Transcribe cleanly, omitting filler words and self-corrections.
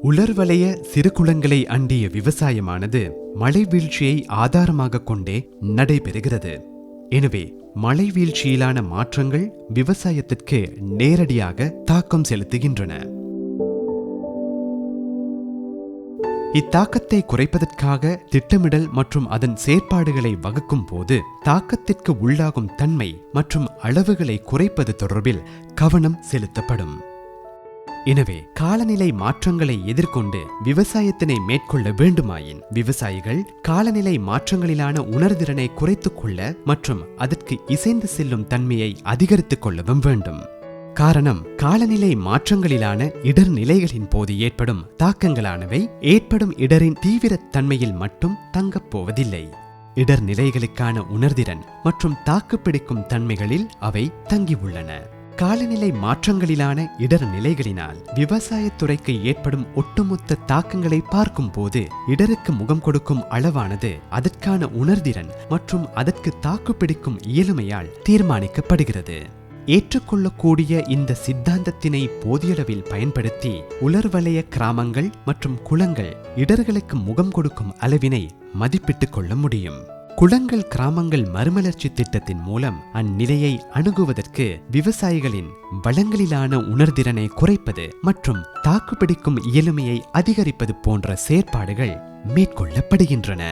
உலர்வலய சிறுகுளங்களை அண்டிய விவசாயமானது மழை வீழ்ச்சியை ஆதாரமாக கொண்டே நடைபெறுகிறது. எனவே மழை வீழ்ச்சியிலான மாற்றங்கள் விவசாயத்திற்கு நேரடியாக தாக்கம் செலுத்துகின்றன. இத்தாக்கத்தை குறைப்பதற்காக திட்டமிடல் மற்றும் அதன் செயற்பாடுகளை வகுக்கும் போது தாக்கத்திற்கு உள்ளாகும் தன்மை மற்றும் அளவுகளை குறைப்பது தொடர்பில் கவனம் செலுத்தப்படும். எனவே காலநிலை மாற்றங்களை எதிர்கொண்டு விவசாயத்தினை மேற்கொள்ள வேண்டுமாயின் விவசாயிகள் காலநிலை மாற்றங்களிலான உணர்திறனை குறைத்துக் கொள்ள மற்றும் அதற்கு இசைந்து செல்லும் தன்மையை அதிகரித்துக் கொள்ளவும் வேண்டும். காரணம், காலநிலை மாற்றங்களிலான இடர்நிலைகளின் போது ஏற்படும் தாக்கங்களானவை ஏற்படும் இடரின் தீவிரத்தன்மையில் மட்டும் தங்கப் போவதில்லை. இடர்நிலைகளுக்கான உணர்திறன் மற்றும் தாக்குப்பிடிக்கும் தன்மைகளில் அவை தங்கியுள்ளன. காலநிலை மாற்றங்களிலான இடர்நிலைகளினால் விவசாயத்துறைக்கு ஏற்படும் ஒட்டுமொத்த தாக்கங்களை பார்க்கும் போது இடருக்கு முகம் கொடுக்கும் அளவானது அதற்கான உணர்திறன் மற்றும் அதற்கு தாக்குப்பிடிக்கும் இயலுமையால் தீர்மானிக்கப்படுகிறது. ஏற்றுக்கொள்ளக்கூடிய இந்த சித்தாந்தத்தினை போதியளவில் பயன்படுத்தி உலர்வலய கிராமங்கள் மற்றும் குளங்கள் இடர்களுக்கு முகம் கொடுக்கும் அளவினை மதிப்பிட்டுக் கொள்ள முடியும். குளங்கள் கிராமங்கள் மறுமலர்ச்சி திட்டத்தின் மூலம் அந்நிலையை அணுகுவதற்கு விவசாயிகளின் வளங்களிலான உணர்திறனை குறைப்பது மற்றும் தாக்குப்பிடிக்கும் இயலுமையை அதிகரிப்பது போன்ற செயற்பாடுகள் மேற்கொள்ளப்படுகின்றன.